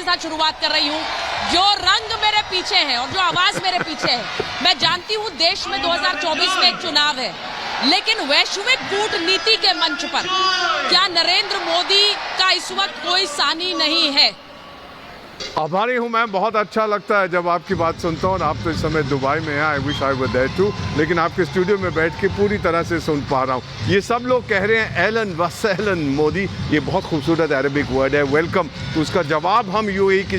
के साथ शुरुआत कर रही हूँ। जो रंग मेरे पीछे है और जो आवाज मेरे पीछे है, मैं जानती हूँ देश में 2024 में एक चुनाव है, लेकिन वैश्विक कूटनीति के मंच पर क्या नरेंद्र मोदी का इस वक्त कोई सानी नहीं है? आभारी हूँ मैं, बहुत अच्छा लगता है जब आपकी बात सुनता हूँ। आप तो इस समय दुबई में हैं, I wish I were there too, लेकिन आपके स्टूडियो में बैठ के पूरी तरह से सुन पा रहा हूँ। ये सब लोग कह रहे हैं एलन वसहलन मोदी, ये बहुत खूबसूरत अरबिक वर्ड है, वेलकम। तो उसका जवाब हम यूएई की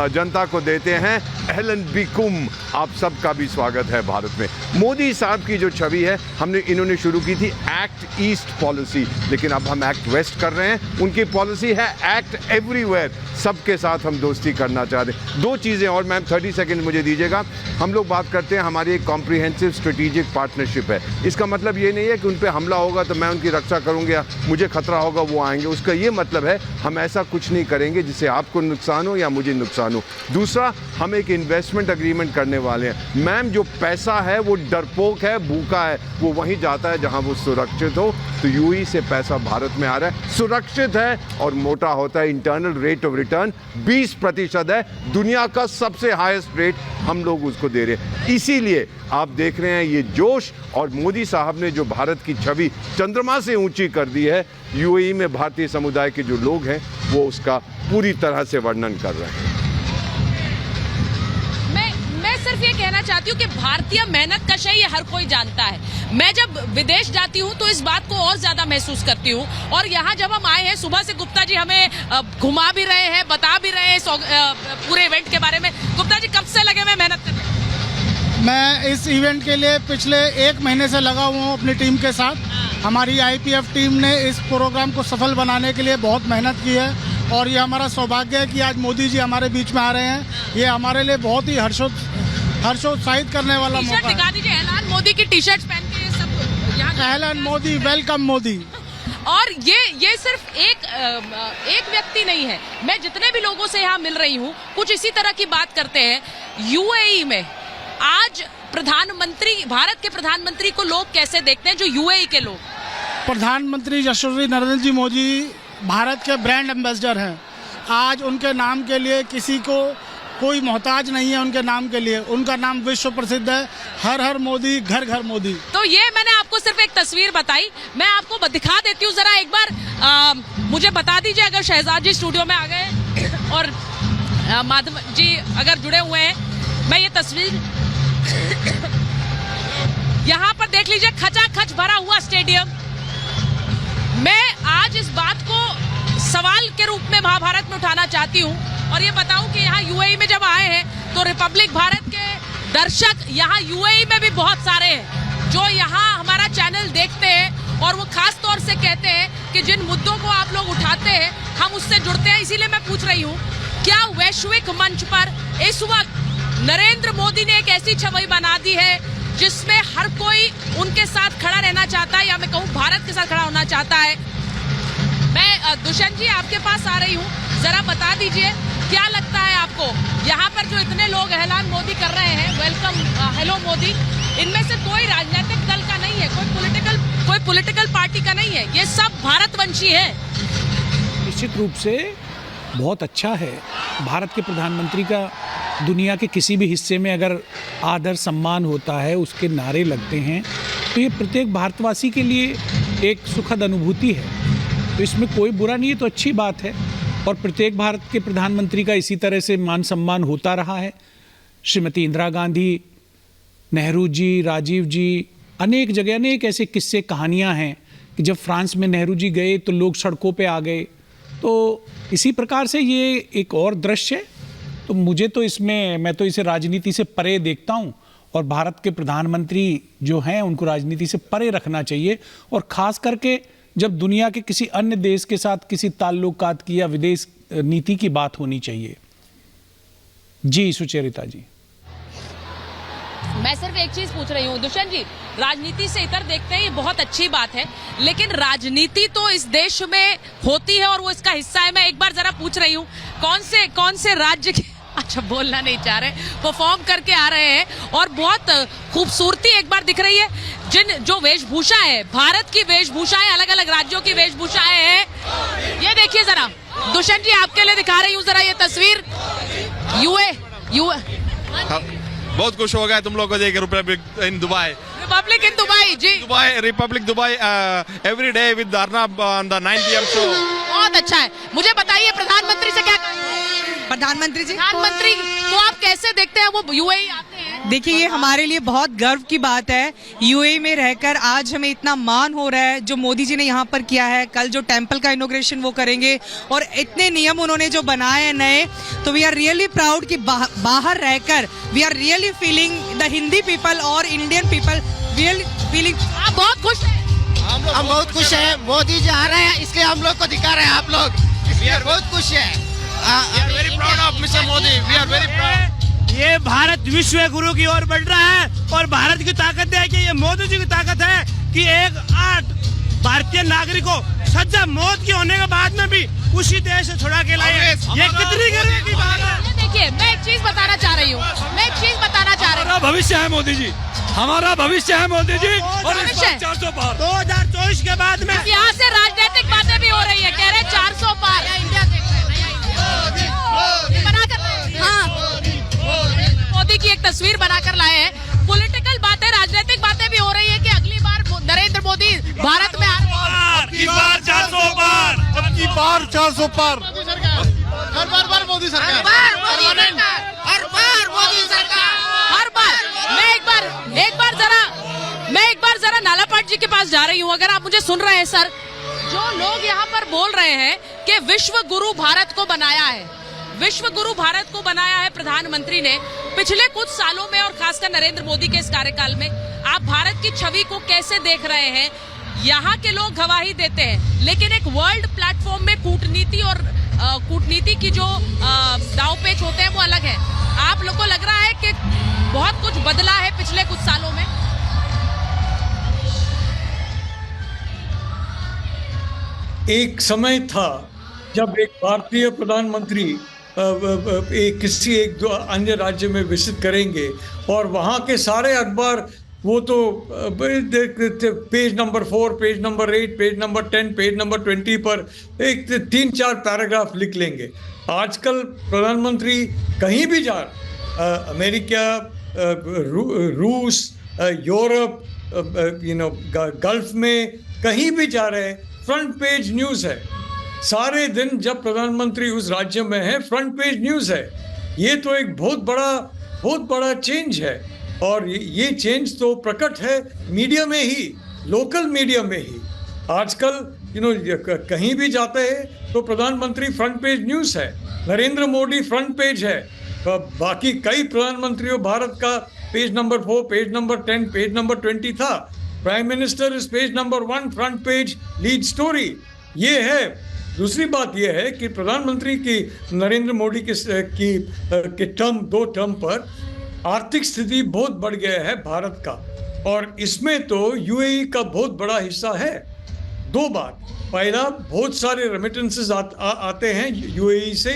जनता को देते हैं, एलन बिकुम, आप सबका भी स्वागत है भारत में। मोदी साहब की जो छवि है, इन्होंने शुरू की थी एक्ट ईस्ट पॉलिसी, लेकिन अब हम एक्ट वेस्ट कर रहे हैं। उनकी पॉलिसी है एक्ट एवरीवेयर, सबके साथ हम दोस्ती करना चाहते हैं। दो चीज़ें और मैम 30 सेकंड मुझे दीजिएगा। हम लोग बात करते हैं हमारी एक कॉम्प्रिहेंसिव स्ट्रेटेजिक पार्टनरशिप है। इसका मतलब ये नहीं है कि उन पे हमला होगा तो मैं उनकी रक्षा करूंगा या मुझे खतरा होगा वो आएंगे। उसका ये मतलब है हम ऐसा कुछ नहीं करेंगे जिससे आपको नुकसान हो या मुझे नुकसान हो। दूसरा, हम एक इन्वेस्टमेंट अग्रीमेंट करने वाले हैं। मैम, जो पैसा है वो डरपोक है, भूखा है, वो वहीं जाता है जहां वो सुरक्षित हो। तो यूएई से पैसा भारत में आ रहा है, सुरक्षित है और मोटा होता है। इंटरनल रेट ऑफ रिटर्न 20% है, दुनिया का सबसे हाईएस्ट रेट हम लोग उसको दे रहे हैं। इसीलिए आप देख रहे हैं ये जोश, और मोदी साहब ने जो भारत की छवि चंद्रमा से ऊंची कर दी है, यूएई में भारतीय समुदाय के जो लोग हैं वो उसका पूरी तरह से वर्णन कर रहे हैं। मैं सिर्फ ये कहना चाहती हूँ कि भारतीय मेहनत कश है, ये हर कोई जानता है। मैं जब विदेश जाती हूँ तो इस बात को और ज्यादा महसूस करती हूँ। और यहाँ जब हम आए हैं, सुबह से गुप्ता जी हमें घुमा भी रहे हैं, बता भी रहे हैं पूरे इवेंट के बारे में। गुप्ता जी, कब से लगे हुए मेहनत करने? मैं इस इवेंट के लिए पिछले 1 महीने से लगा हुआ हूँ अपनी टीम के साथ। हमारी आईपीएफ टीम ने इस प्रोग्राम को सफल बनाने के लिए बहुत मेहनत की है, और ये हमारा सौभाग्य है कि आज मोदी जी हमारे बीच में आ रहे हैं। ये हमारे लिए बहुत ही हर्षोत्साहित करने वाला मौका है। दिखा दीजिए, ऐलान मोदी की टी शर्ट पहन के सब यहाँ, ऐलान मोदी, वेलकम मोदी। और ये सिर्फ एक व्यक्ति नहीं है। मैं जितने भी लोगों से यहाँ मिल रही हूँ, कुछ इसी तरह की बात करते हैं। यूएई में आज प्रधानमंत्री, भारत के प्रधानमंत्री को लोग कैसे देखते हैं, जो यूएई के लोग? प्रधानमंत्री यशस्वी नरेंद्र जी मोदी भारत के ब्रांड एम्बेसडर हैं। आज उनके नाम के लिए किसी को कोई मोहताज नहीं है। उनके नाम के लिए, उनका नाम विश्व प्रसिद्ध है। हर हर मोदी, घर घर मोदी। तो ये मैंने आपको सिर्फ एक तस्वीर बताई, मैं आपको दिखा देती हूँ जरा एक बार। मुझे बता दीजिए अगर शहजाद जी स्टूडियो में आ गए और माधव जी अगर जुड़े हुए हैं। मैं ये तस्वीर यहाँ पर देख लीजिए, खचाखच भरा हुआ स्टेडियम। मैं आज इस बात को सवाल के रूप में महाभारत में उठाना चाहती हूँ और ये बताऊं कि यहाँ यूएई में जब आए हैं तो रिपब्लिक भारत के दर्शक यहाँ यूएई में भी बहुत सारे हैं जो यहाँ हमारा चैनल देखते हैं, और वो खास तौर से कहते हैं कि जिन मुद्दों को आप लोग उठाते हैं हम उससे जुड़ते हैं। इसीलिए मैं पूछ रही हूँ, क्या वैश्विक मंच पर इस वक्त नरेंद्र मोदी ने एक ऐसी छवि बना दी है जिसमें हर कोई उनके साथ खड़ा रहना चाहता है, या मैं कहूँ भारत के साथ खड़ा होना चाहता है? मैं दुष्यंत जी आपके पास आ रही हूँ, जरा बता दीजिए क्या लगता है आपको, यहाँ पर जो इतने लोग ऐलान मोदी कर रहे हैं, वेलकम हेलो मोदी, इनमें से कोई राजनीतिक दल का नहीं है, कोई पॉलिटिकल पार्टी का नहीं है, ये सब भारतवंशी है? निश्चित रूप से बहुत अच्छा है। भारत के प्रधानमंत्री का दुनिया के किसी भी हिस्से में अगर आदर सम्मान होता है, उसके नारे लगते हैं, तो ये प्रत्येक भारतवासी के लिए एक सुखद अनुभूति है। तो इसमें कोई बुरा नहीं है, तो अच्छी बात है। और प्रत्येक भारत के प्रधानमंत्री का इसी तरह से मान सम्मान होता रहा है। श्रीमती इंदिरा गांधी, नेहरू जी, राजीव जी, अनेक जगह अनेक ऐसे किस्से कहानियां हैं कि जब फ्रांस में नेहरू जी गए तो लोग सड़कों पे आ गए। तो इसी प्रकार से ये एक और दृश्य है। तो मुझे तो इसमें, मैं तो इसे राजनीति से परे देखता हूँ, और भारत के प्रधानमंत्री जो हैं उनको राजनीति से परे रखना चाहिए। और ख़ास करके जब दुनिया के किसी अन्य देश के साथ किसी ताल्लुकात की या विदेश नीति की बात होनी चाहिए। जी सुचेरिता जी, मैं सिर्फ एक चीज पूछ रही हूँ दुष्यंत जी, राजनीति से इतर देखते हैं, ये बहुत अच्छी बात है, लेकिन राजनीति तो इस देश में होती है और वो इसका हिस्सा है। मैं एक बार जरा पूछ रही हूँ, कौन से राज्य के, अच्छा बोलना नहीं चाह रहे, परफॉर्म करके आ रहे हैं और बहुत खूबसूरती एक बार दिख रही है। जो वेशभूषा है, भारत की वेशभूषाएं अलग अलग राज्यों की वेशभूषाएं हैं, ये देखिए जरा। दुष्यंत जी आपके लिए दिखा रही हूँ जरा ये तस्वीर। यूए हाँ, बहुत खुश हो गया तुम लोग को देख republic in Dubai. Republic in Dubai ji, Dubai republic Dubai every day with Arnab on the 9 PM show. बहुत अच्छा है। मुझे बताइए प्रधानमंत्री से क्या कहेंगे? प्रधानमंत्री जी, प्रधानमंत्री को आप कैसे देखते हैं? वो यूएई आते हैं। देखिए ये हमारे लिए बहुत गर्व की बात है, यूएई में रहकर आज हमें इतना मान हो रहा है जो मोदी जी ने यहाँ पर किया है। कल जो टेम्पल का इनॉग्रेशन वो करेंगे और इतने नियम उन्होंने जो बनाए हैं नए, तो वी आर रियली प्राउड कि बाहर रहकर we are really feeling the Hindi people और इंडियन पीपल रियली फीलिंग। आप बहुत खुश हैं? हम बहुत खुश हैं। मोदी जी आ रहे हैं इसलिए हम लोग को दिखा रहे हैं आप लोग, इसलिए बहुत खुश हैं। Very proud of mister Modi, we are very proud. ये भारत विश्व गुरु की ओर बढ़ रहा है और भारत की ताकत है कि ये मोदी जी की ताकत है कि 8 भारतीय नागरिकों सजा मौत की होने के बाद में भी उसी देश से छुड़ा के लाए। ये कितनी गर्व की बात है। देखिए मैं एक चीज बताना चाह रही हूँ, हमारा भविष्य है मोदी जी, हमारा भविष्य है मोदी जी। और इस बार 400 पार 2024 के बाद में यहाँ से राजनीतिक बातें भी हो रही है, कह रहे हैं 400 पार। मोदी की एक तस्वीर बनाकर लाए हैं। पॉलिटिकल बातें, राजनीतिक बातें भी हो रही है कि अगली बार नरेंद्र मोदी भारत में इस बार 400 पार, अब की बार 400 पार। हर बार मोदी सरकार, हर बार मोदी सरकार, हर बार। मैं एक बार जरा नाला पाट जी के पास जा रही हूँ। अगर आप मुझे सुन रहे हैं सर, जो लोग यहाँ पर बोल रहे हैं कि विश्व गुरु भारत को बनाया है, विश्व गुरु भारत को बनाया है प्रधानमंत्री ने पिछले कुछ सालों में, और खासकर नरेंद्र मोदी के इस कार्यकाल में। आप भारत की छवि को कैसे देख रहे हैं? यहाँ के लोग गवाही देते हैं, लेकिन एक वर्ल्ड प्लेटफॉर्म में कूटनीति और कूटनीति की जो दांवपेच होते हैं वो अलग है। आप लोग को लग रहा है कि बहुत कुछ बदला है पिछले कुछ सालों में? एक समय था जब एक भारतीय प्रधानमंत्री किसी एक अन्य राज्य में विजिट करेंगे और वहाँ के सारे अखबार वो तो page number 4, page number 8, page number 10, page number 20 पर एक 3-4 पैराग्राफ लिख लेंगे। आजकल प्रधानमंत्री कहीं भी जा, अमेरिका, रूस, यूरोप, गल्फ में कहीं भी जा रहे हैं, फ्रंट पेज न्यूज़ है। सारे दिन जब प्रधानमंत्री उस राज्य में है, फ्रंट पेज न्यूज़ है। ये तो एक बहुत बड़ा चेंज है, और ये चेंज तो प्रकट है मीडिया में ही, लोकल मीडिया में ही। आजकल कहीं भी जाते हैं तो प्रधानमंत्री फ्रंट पेज न्यूज़ है, नरेंद्र मोदी फ्रंट पेज है। बाकी कई प्रधानमंत्रियों भारत का page number 4, page number 10, page number 20 था। Prime minister is page number 1, front page lead story. ये है। दूसरी बात यह है कि प्रधानमंत्री की नरेंद्र मोदी की दो टर्म पर आर्थिक स्थिति बहुत बढ़ गया है भारत का, और इसमें तो यूएई का बहुत बड़ा हिस्सा है। दो बात, पहला, बहुत सारे रेमिटेंसेस आते हैं यूएई से।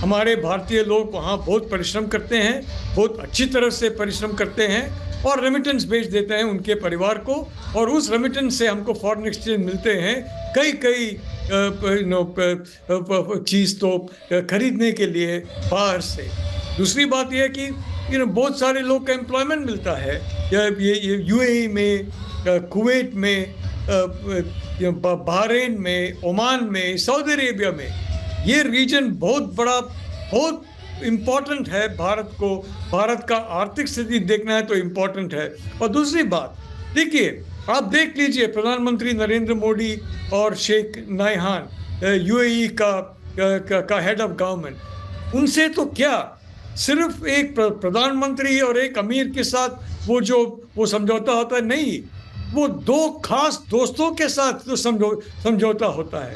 हमारे भारतीय लोग वहाँ बहुत परिश्रम करते हैं, बहुत अच्छी तरह से परिश्रम करते हैं और रेमिटेंस भेज देते हैं उनके परिवार को, और उस रेमिटेंस से हमको फॉरेन एक्सचेंज मिलते हैं कई चीज़ तो खरीदने के लिए बाहर से। दूसरी बात यह है कि बहुत सारे लोग का एम्प्लॉयमेंट मिलता है ये यूएई में, कुवैत में, बहरीन में, ओमान में, सऊदी अरेबिया में। ये रीजन बहुत बड़ा, बहुत इम्पोर्टेंट है भारत को। भारत का आर्थिक स्थिति देखना है तो इम्पोर्टेंट है। और दूसरी बात देखिए, आप देख लीजिए प्रधानमंत्री नरेंद्र मोदी और शेख नहान, यूएई का हेड ऑफ गवर्नमेंट, उनसे तो क्या सिर्फ एक प्रधानमंत्री और एक अमीर के साथ वो समझौता होता है, नहीं, वो दो खास दोस्तों के साथ तो समझौता होता है।